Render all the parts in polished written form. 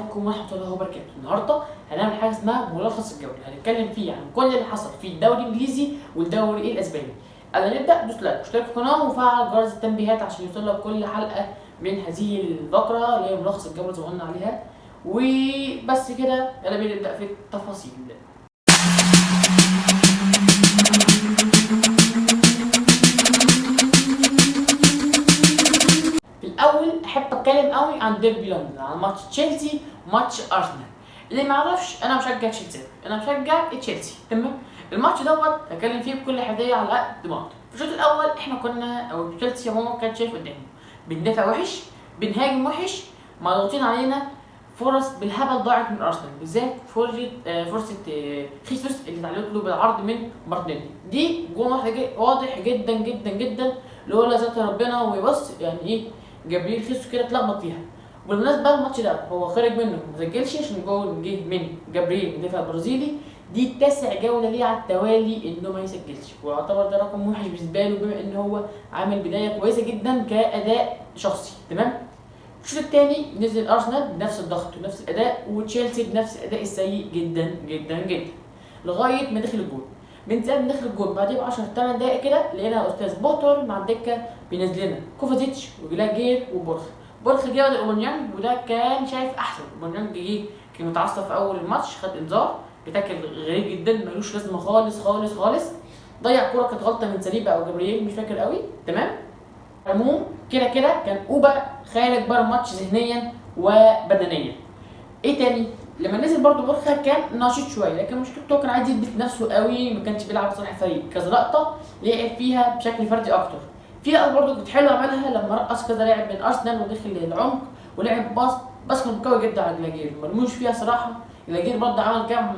عليكم ورحمة الله وبركاته. النهارده هنعمل حاجة اسمها ملخص الجولة، هنتكلم فيه عن كل اللي حصل في الدوري الإنجليزي والدوري الأسباني. قبل ما نبدأ دوس لايك واشترك في القناة وفعل جرس التنبيهات عشان يوصلك كل حلقة من هذه الفقرة اللي هي ملخص الجولة زي ما قلنا عليها. وبس كده يلا بينا نبدأ في التفاصيل. الاول احب اتكلم قوي عن ديربي لندن، عن ماتش تشيلسي وماتش ارسنال. اللي ما يعرفش انا مشجع تشيلسي، انا مشجع تشيلسي تمام. الماتش دوت هتكلم فيه بكل حديه على قد ما اقدر. في الشوط الاول احنا كنا او تشيلسي عموما كان شايف قدامه بندافع وحش، بنهاجم وحش، مضغوطين علينا، فرص بالهبل ضاعت من ارسنال، بالذات فرصه خيسوس اللي اتعلقت له بالعرض من مارتينيلي. دي جون واضح جدا جدا جدا لولا ستر ربنا، ويبص يعني ايه جابريل خيسوس كده اتلخبط فيها. بالمناسبه الماتش ده هو خارج منه ما سجلش عشان جول جه من جابريل مدافع برازيلي. دي التاسع جوله ليه على التوالي انه ما يسجلش، ويعتبر ده رقم وحش بالنسبه له بما ان هو عامل بدايه كويسه جدا كاداء شخصي تمام. الشوط الثاني نزل ارسنال بنفس الضغط ونفس الاداء، وتشيلسي بنفس الاداء السيء جدا جدا جدا لغايه ما دخل الجول. من ساعه ما دخل الجول بعديه ب 10 8 دقائق كده لقينا استاذ بوتر مع الدكه بينزل لنا كوفازيتش وجلاجير بورخ جه بدل اوباميانج، وده كان شايف احسن. اوباميانج جه كان متعصب في اول الماتش، خد انذار بتاكل غريب جدا ملوش لازمه خالص خالص خالص. ضيع كوره كانت غلطه من سليبه او جبريل مش فاكر قوي تمام. عموم كده كان اوبا خارج بره الماتش ذهنيا وبدنيا. ايه تاني؟ لما نزل برضو بورخا كان ناشط شويه، لكن مشكلته كان عايز يثبت نفسه قوي، ما كانش بيلعب صالح الفريق. كذا لقطه لعب فيها بشكل فردي اكتر. في لقطه برضو كانت حلوه عملها لما رقص كذا لاعب من ارسنال ودخل العمق ولعب باص كان قوي جدا على جلاجير، مرموش فيها صراحه. جلاجير برضو عمل كام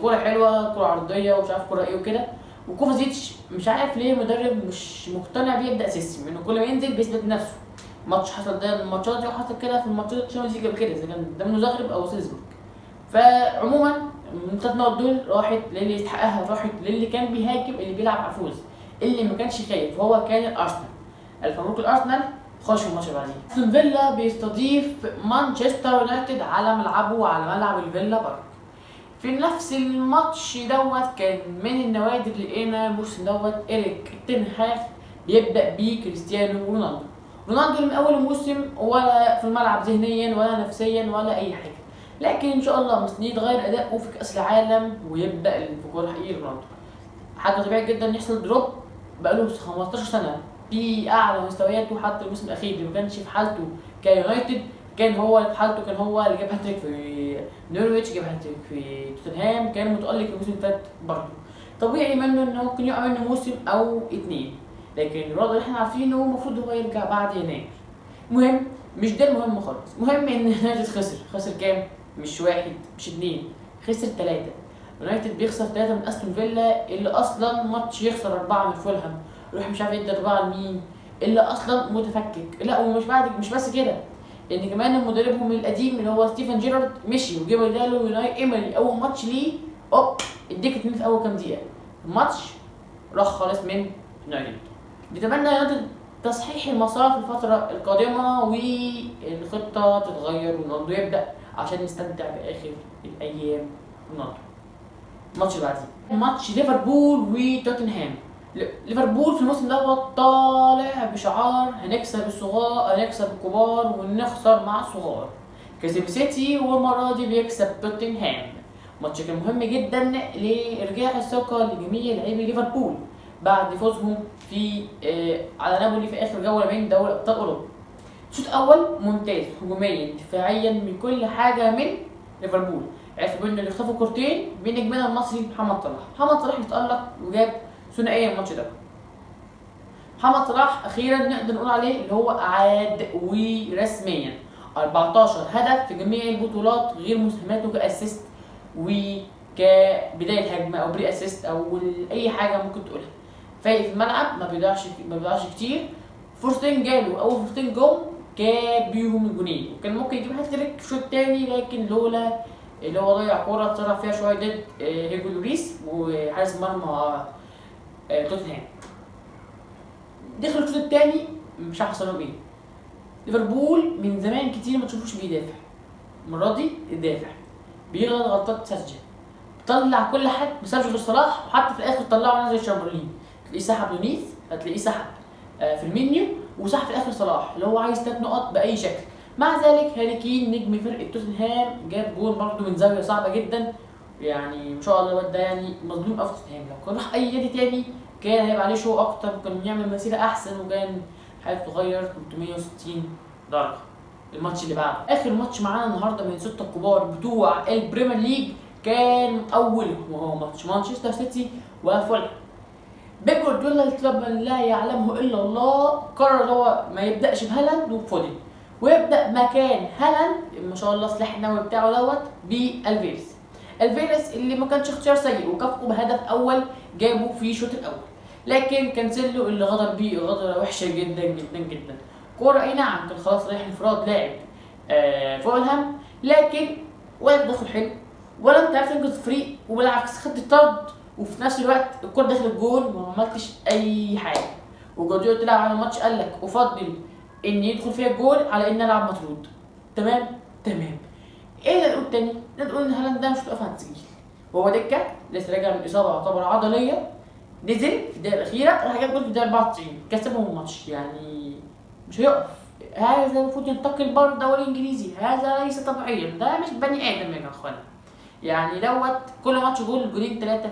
كوره حلوه، كوره عرضيه ومش عارف كوره ايه وكده. وكوفازيتش مش عارف ليه المدرب مش مقتنع بيه يبدا اساسي، انه كل ما ينزل بيثبت نفسه. ماتش حصل ده الماتشات دي، وحصل كده في الماتشات الشامبيونز ليج قبل كده اذا كان ده من زغرب او سيلزبورج. فعموما من 3 نقط دول راحت للي يستحقها، راحت للي كان بيهاجم، اللي بيلعب على الفوز، اللي ما كانش خايف، وهو كان الارسنال. الف مبروك الارسنال، خش في الماتش اللي بعديه. استون فيلا بيستضيف مانشستر يونايتد على ملعبه، على ملعب الفيلا بارك. في نفس الماتش دوت كان من النوادر اللي لقينا الموسم دوت إيريك تين هاغ بيبدا بيه كريستيانو رونالدو من اول الموسم ولا في الملعب ذهنيا ولا نفسيا ولا اي حاجه، لكن ان شاء الله مستني يتغير اداؤه في كاس العالم ويبدا الانفجار الحقيقي لرونالدو. حاجه طبيعي جدا يحصل دروب، بقاله 15 سنه في اعلى مستوياته، حتى الموسم الاخير اللي ما كانش في حالته كيونايتد كان هو في حالته، كان هو اللي جاب هاتريك في نورويتش، جاب هاتريك في توتنهام، كان متالق الموسم اللي فات برضه. طبيعي منه انه ممكن يقع منه موسم او اتنين، لكن رونالدو اللي احنا عارفينه المفروض هو يرجع بعد يناير. المهم مش ده المهم خالص، المهم ان يونايتد خسر كام؟ مش واحد مش اتنين، خسر 3. يونايتد بيخسر 3 من استون فيلا، اللي اصلا ماتش يخسر 4 من فولهام، يروح مش عارف يدي 4 لمين، اللي اصلا متفكك. لا مش بس كده، لان كمان مدربهم القديم اللي هو ستيفن جيرارد مشي وجاب بداله يوناي ايمري. اول ماتش ليه اديك 2 في اول كام دقيقه، الماتش راح خالص من يونايتد. بيتمنى يونايتد تصحيح المسار في الفترة القادمة والخطة تتغير ورونالدو يبدأ عشان نستمتع بآخر الأيام رونالدو. الماتش اللي بعديه ماتش ليفربول وتوتنهام. ليفربول في الموسم دوت طالع بشعار هنكسب الصغار، هنكسب الكبار ونخسر مع الصغار. كسب سيتي والمرة دي بيكسب توتنهام. ماتش كان مهم جدا لإرجاع الثقة لجميع لاعبي ليفربول بعد فوزهم في على نابولي في اخر جوله من دوري ابطال اوروبا. الشوط الاول ممتاز هجوميا دفاعيا من كل حاجه من ليفربول. عرفوا انه يخطفوا كورتين من نجمنا المصري محمد صلاح متالق وجاب ثنائيه الماتش ده. محمد صلاح اخيرا نقدر نقول عليه اللي هو عاد ورسميا 14 هدف في جميع البطولات غير مساهماته كاسيست وكبدايه هجمه او بري اسيست او اي حاجه ممكن تقولها. فايق في الملعب، ما بيضيعش كتير. فرصتين جاله، اول فرصتين جم جاب بيهم الجونين، وكان ممكن يجيب هاتريك في الشوط التاني، لكن لولا اللي هو ضيع كوره اتصرف فيها شويه ضد هيجو لوريس وحارس مرمى توتنهام. دخل الشوط التاني مش عارف حصل لهم ايه. ليفربول من زمان كتير ما تشوفوش بيدافع، المره دي يدافع، بيغلط غلطات ساذجه، طلع كل حد بسبب غير صلاح، وحتى في الاخر طلعه نزل شامبرلين، تلاقيه سحب نونيز، هتلاقيه سحب في المنيو، وسحب في الاخر صلاح اللي هو عايز 3 نقط باي شكل. مع ذلك هاري كين نجم فرقه توتنهام جاب جول برضه من زاويه صعبه جدا، يعني ما شاء الله الواد ده يعني مظلوم قوي في توتنهام، لو كان راح اي نادي تاني كان هيبقى عليه شو اكتر، وكان يعمل مسيره احسن، وكان حياته تتغير 360 درجه. الماتش اللي بعده اخر ماتش معانا النهارده من 6 الكبار بتوع البريمير ليج كان اوله، وهو ماتش مانشستر سيتي وفولهام. بيب جوارديولا الكلاب من لا يعلمه الا الله قرر هو ما يبداش بهالاند وفودن، ويبدا مكان هالاند ما شاء الله سلاح النووي بتاعه بالفيرس. الفيرس اللي ما كانش اختيار سيء، وكافئه بهدف اول جابه في الشوط الاول، لكن كانسيلو اللي غدر بيه غدره وحشه جدا جدا جدا. كوره اي نعم كان خلاص رايح انفراد لاعب فولهام، لكن ولا تدخل حلو ولا انت عارف تنقذ الفريق، وبالعكس خدت الطرد، وفي نفس الوقت الكوره داخل الجول وما عملتش اي حاجه. وجوارديولا طلع على الماتش قال لك افضل ان يدخل فيها الجول على ان العب مطرود. تمام. ايه اللي نقول تاني؟ نقول ان هالاند ده مش هتقف على التسجيل، وهو دكه لسه راجع من اصابه يعتبر عضليه، نزل في الدقيقه الاخيره راح جاب جول في الدقيقه 94 كسبهم الماتش، يعني مش هيقف. هذا المفروض ينتقل بره الدوري الانجليزي، هذا ليس طبيعيا، ده مش بني ادم يا اخوانا. يعني كل ماتش جولين 3،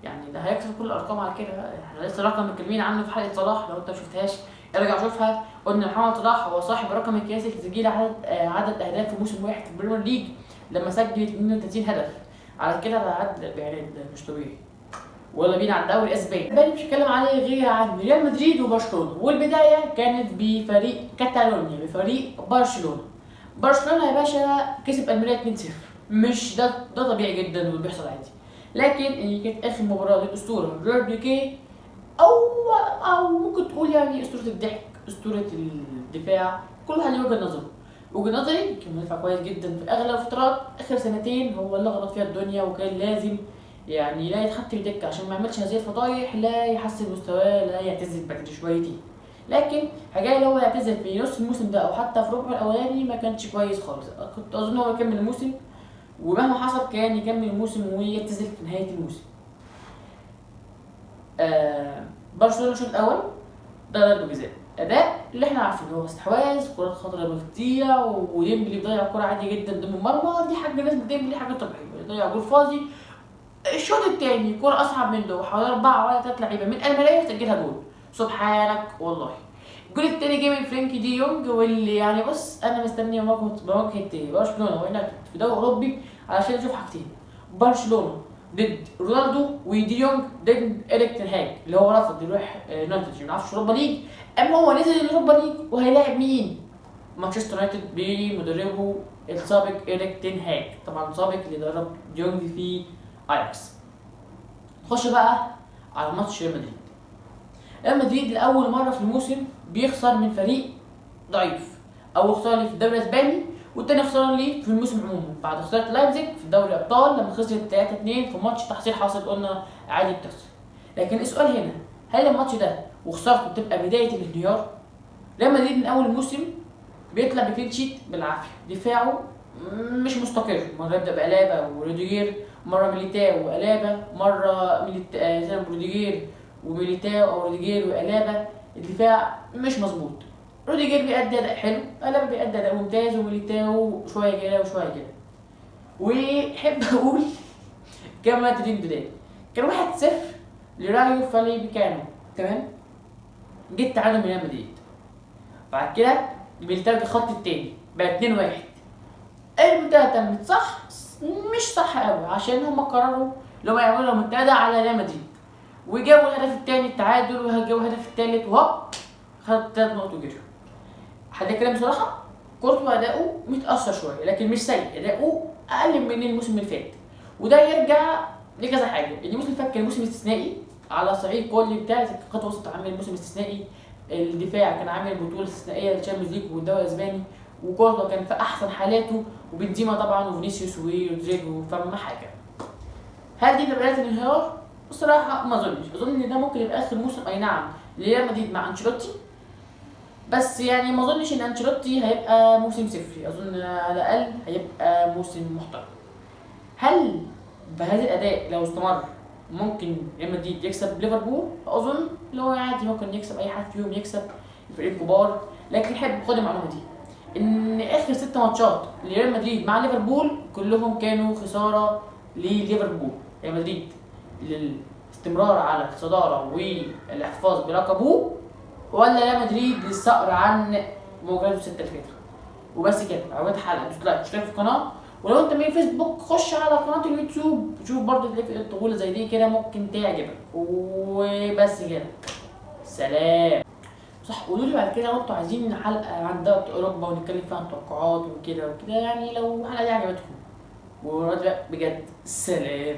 يعني ده هيكسر كل الارقام على كده. احنا لسه رقم متكلمين عنه في حلقه صلاح، لو انت ما شفتهاش ارجع شوفها. قلنا محمد صلاح هو صاحب الرقم القياسي لتسجيل عدد اهداف في موسم واحد في البريمير ليج لما سجل 32 هدف. على كده ده عدد البيانات ده مش طبيعي. ولا بينا على الدوري الاسباني، مش هتكلم عليه غير عن ريال مدريد وبرشلونه، والبدايه كانت بفريق كاتالونيا بفريق برشلونه. برشلونه يا باشا كسب الميريا 2-0، مش ده طبيعي جدا وبيحصل عادي، لكن هي كانت اخر مباراه للاسطوره جيرارد بيكيه، او ممكن تقول يعني اسطوره الضحك، اسطوره الدفاع، كل واحد له وجهه نظره. وجهه نظري كان مدافع كويس جدا في اغلب الفترات، اخر سنتين هو اللي غلط فيها الدنيا، وكان لازم يعني لا يتحط في دكه عشان ما يعملش هذه الفضايح، لا يحسن مستواه، لا يعتزل بدري شويتين. لكن حاجه لو هو يعتزل في نص الموسم ده او حتى في ربعه الاولاني ما كانش كويس خالص، كنت اظن هو يكمل الموسم، ومهما حصل كان يكمل الموسم ويعتزل في نهايه الموسم. برشلونه الشوط الاول ده ضربه جزاء، اداء اللي احنا عارفينه هو استحواذ، كرات خطره بتضيع، وديمبلي بيضيع كوره عادي جدا ضمن المرمى، دي حاجه بالنسبه لديمبلي حاجه طبيعيه، يضيع جول فاضي. الشوط الثاني كوره اصعب من ده، وحوالي 4 ولا 3 لعيبه من الماليه سجلها جول، سبحانك والله. الجول الثاني جه من فرانكي دي يونج، واللي يعني بص انا مستني مواجهه برشلونه ويونايتد في دوري اوروبي علشان نشوف حاجتين: برشلونه ضد رونالدو، ودي يونج ضد إيريك تين هاج اللي هو رفض يروح يونايتد عشان ما يلعبش اوروبا ليج، اما هو نزل الاوروبا ليج وهيلاعب مين؟ مانشستر يونايتد بمدربه السابق إيريك تين هاج، طبعا سابق اللي درب دي يونج في اياكس. نخش بقى على ماتش ريال مدريد. ريال مدريد لاول مره في الموسم بيخسر من فريق ضعيف، اول خساره ليه في الدوري الاسباني، والتاني خساره ليه في الموسم عموما بعد خساره لايبزيج في دوري الابطال لما خسرت 3-2 في ماتش تحصيل حاصل، قلنا عادي بتخسر. لكن السؤال هنا، هل الماتش ده وخسارته بتبقى بدايه الانهيار؟ ريال مدريد من اول الموسم بيطلع بكلين شيت بالعافيه، دفاعه مش مستقر، مره يبدا بألابا وروديجير، مره ميليتاو وألابا، مره روديجير وميليتاو او روديجير وألابا، الدفاع مش مظبوط. روديجير بيأدي اداء حلو، ألابا بيأدي اداء ممتاز، وميليتاو شويه كده وشويه كده. وحب اقول كما تدين دلوقتي كان 1-0 لرايو فاليكانو، تمام؟ جه التعادل من ريال مدريد، بعد كده ميليتاو الخط التاني بقى 2-1. المنتدى تمت صح؟ مش صح قوي، عشان هم قرروا لو يعملوا منتدى على ريال مدريد، وجابوا الهدف الثاني التعادل، وجابوا الهدف الثالث، وهوب خد 3 نقط وجريوا. حد كلام بصراحه كورتوا اداؤه متاثر شويه، لكن مش سيء، اداؤه اقل من الموسم اللي فات، وده يرجع لكذا حاجه. الموسم اللي فات كان موسم استثنائي على صعيد كل بتاع، خط وسط عامل موسم استثنائي، الدفاع كان عامل بطوله استثنائيه للتشامبيونز ليج والدوري الاسباني، وكورتوا كان في احسن حالاته، وبنزيما طبعا وفينيسيوس ورودريجو، فما حاجه. هل دي بدايه الانهيار؟ بصراحه ما اظنش، اظن ان ده ممكن يبقى اخر موسم اي نعم لريال مدريد مع انشيلوتي، بس يعني ما اظنش ان انشيلوتي هيبقى موسم صفري، اظن على الاقل هيبقى موسم محترم. هل بهذا الاداء لو استمر ممكن ريال مدريد يكسب ليفربول؟ اظن لو عادي ممكن يكسب اي حد فيهم، يكسب الفريق الكبار. لكن احب خد المعلومه دي ان اخر 6 ماتشات لريال مدريد مع ليفربول كلهم كانوا خساره لليفربول. ريال مدريد للاستمرار على الصداره والاحتفاظ بلقبه، ولا ريال مدريد للصقر عن مواجهته الستة اللي فاتوا. وبس كده، عجبتك الحلقه دوس لايك واشترك في القناه، ولو انت من فيسبوك خش على قناه اليوتيوب شوف برضه تلاقي فيديوهات طويله زي دي كده ممكن تعجبك. وبس كده، سلام. صح، قولوا لي بعد كده لو انتوا عايزين حلقه عن دوري اوروبا ونتكلم فيها عن توقعات وكده وكده، يعني لو الحلقه دي عجبتكم. ودلوقتي بقى بجد سلام.